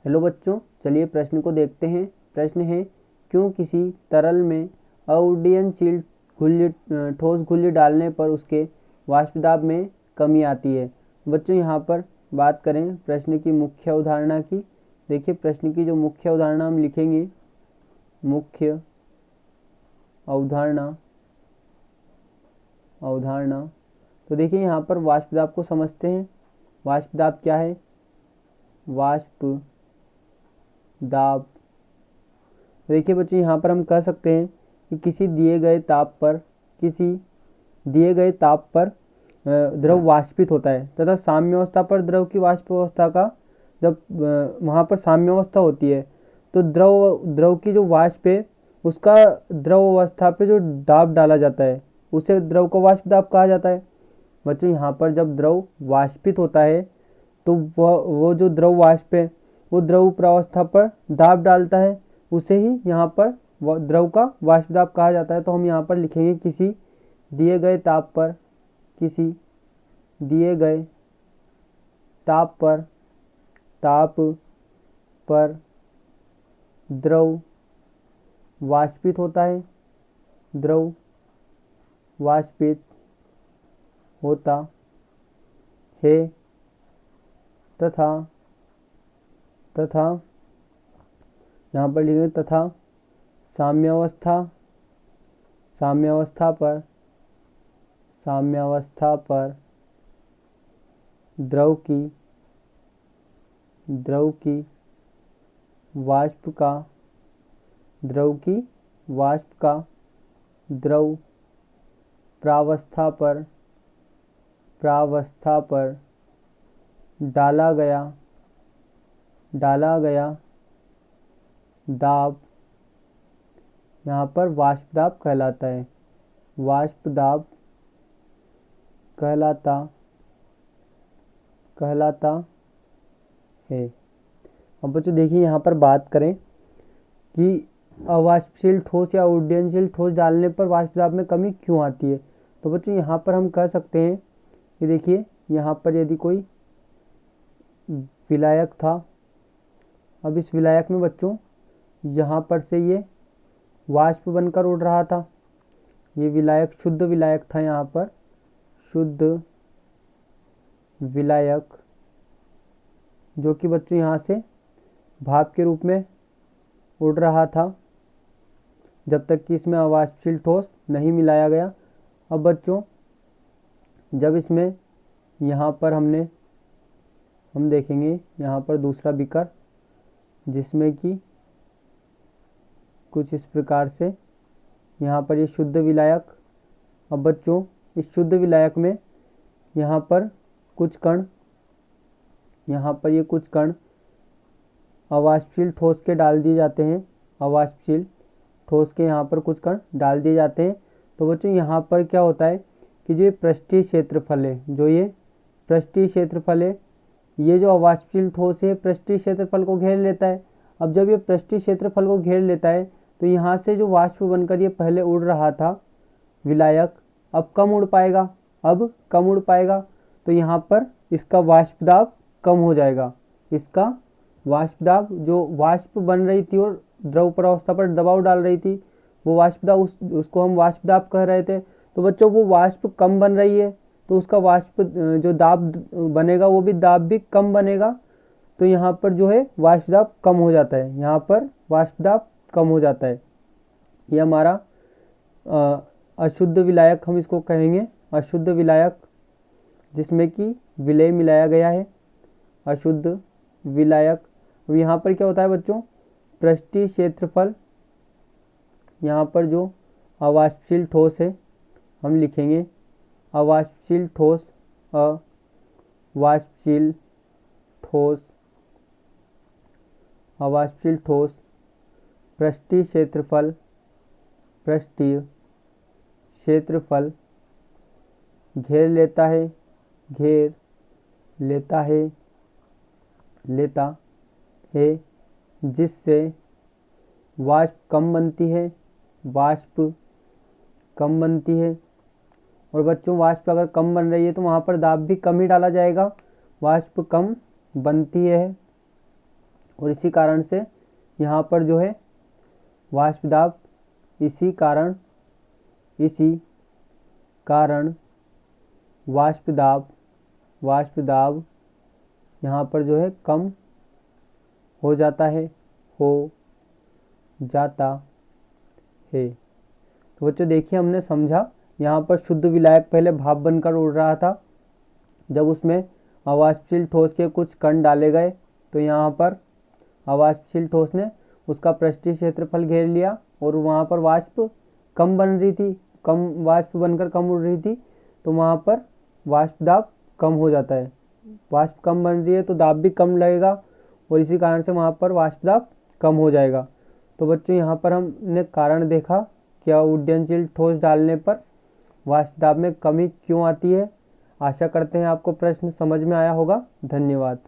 Hello बच्चों, चलिए प्रश्न को देखते हैं। प्रश्न है, क्यों किसी तरल में अउडयनशील ठोस घुल्ली डालने पर उसके वाष्प दाब में कमी आती है। बच्चों यहाँ पर बात करें प्रश्न की मुख्य अवधारणा की। देखिए प्रश्न की जो मुख्य अवधारणा हम लिखेंगे, मुख्य अवधारणा तो देखिए यहाँ पर वाष्प दाब को समझते हैं। वाष्प दाब क्या है? वाष्प दाब देखिए बच्चों यहाँ पर हम कह सकते हैं कि किसी दिए गए ताप पर द्रव वाष्पित होता है तथा साम्यावस्था पर द्रव की वाष्प अवस्था का जब वहाँ पर साम्यावस्था होती है तो द्रव की जो वाष्प है उसका द्रव अवस्था पे जो दाब डाला जाता है उसे द्रव का वाष्प दाब कहा जाता है। बच्चों यहाँ पर जब द्रव वाष्पित होता है तो वो जो द्रव वाष्प है वो द्रव प्रावस्था पर दाब डालता है, उसे ही यहाँ पर द्रव का वाष्प दाब कहा जाता है। तो हम यहाँ पर लिखेंगे किसी दिए गए ताप पर द्रव वाष्पित होता है, तथा यहाँ पर लिखेंगे तथा साम्यावस्था पर द्रव की वाष्प का द्रव प्रावस्था पर डाला गया दाब यहाँ पर वाष्प दाब कहलाता है। कहलाता है। अब बच्चों देखिए यहाँ पर बात करें कि अवाष्पशील ठोस या उड्डयनशील ठोस डालने पर वाष्प दाब में कमी क्यों आती है। तो बच्चों यहाँ पर हम कह सकते हैं कि देखिए यहाँ पर यदि कोई विलायक था, अब इस विलायक में बच्चों यहाँ पर से ये वाष्प बनकर उड़ रहा था। ये विलायक शुद्ध विलायक था, यहाँ पर शुद्ध विलायक जो कि बच्चों यहाँ से भाप के रूप में उड़ रहा था जब तक कि इसमें अवाष्पशील ठोस नहीं मिलाया गया। अब बच्चों जब इसमें यहाँ पर हम देखेंगे यहाँ पर दूसरा बीकर जिसमें कि कुछ इस प्रकार से यहाँ पर ये शुद्ध विलायक। अब बच्चों इस शुद्ध विलायक में यहाँ पर कुछ कण अवाष्पशील ठोस के डाल दिए जाते हैं। अवाष्पशील ठोस के यहाँ पर कुछ कण डाल दिए जाते हैं। तो बच्चों यहाँ पर क्या होता है कि जो पृष्ठीय क्षेत्रफल है, ये जो अवाष्पशील ठोस है पृष्ठीय क्षेत्रफल को घेर लेता है। अब जब ये पृष्ठीय क्षेत्रफल को घेर लेता है तो यहाँ से जो वाष्प बनकर ये पहले उड़ रहा था विलायक अब कम उड़ पाएगा। तो यहाँ पर इसका वाष्प दाब कम हो जाएगा। इसका वाष्प दाब जो वाष्प बन रही थी और द्रव प्रावस्था पर दबाव डाल रही थी वो वाष्प दाब उसको हम वाष्प दाब कह रहे थे। तो बच्चों वो वाष्प कम बन रही है तो उसका वाष्प जो दाब बनेगा वो भी दाब भी कम बनेगा। तो यहाँ पर जो है वाष्प दाब कम हो जाता है। ये हमारा अशुद्ध विलायक हम इसको कहेंगे, अशुद्ध विलायक जिसमें कि विलेय मिलाया गया है, अशुद्ध विलायक। यहाँ पर क्या होता है बच्चों, पृष्ठीय क्षेत्रफल, यहाँ पर जो अवाष्पशील ठोस है हम लिखेंगे अवाष्पशील ठोस पृष्ठीय क्षेत्रफल घेर लेता है जिससे वाष्प कम बनती है। और बच्चों वाष्प अगर कम बन रही है तो वहाँ पर दाब भी कम ही डाला जाएगा, वाष्प कम बनती है और इसी कारण से यहाँ पर जो है वाष्प दाब इसी कारण वाष्प दाब यहाँ पर जो है कम हो जाता है तो बच्चों देखिए हमने समझा, यहाँ पर शुद्ध विलायक पहले भाप बनकर उड़ रहा था। जब उसमें अवाष्पशील ठोस के कुछ कण डाले गए तो यहाँ पर अवाष्पशील ठोस ने उसका पृष्ठीय क्षेत्रफल घेर लिया और वहाँ पर वाष्प कम बन रही थी, कम वाष्प बनकर कम उड़ रही थी, तो वहाँ पर वाष्प दाब कम हो जाता है। वाष्प कम बन रही है तो दाब भी कम लगेगा और इसी कारण से वहाँ पर वाष्प दाब कम हो जाएगा। तो बच्चों यहाँ पर हमने कारण देखा क्या उड्डयनशील ठोस डालने पर वाष्प दाब में कमी क्यों आती है। आशा करते हैं आपको प्रश्न समझ में आया होगा। धन्यवाद।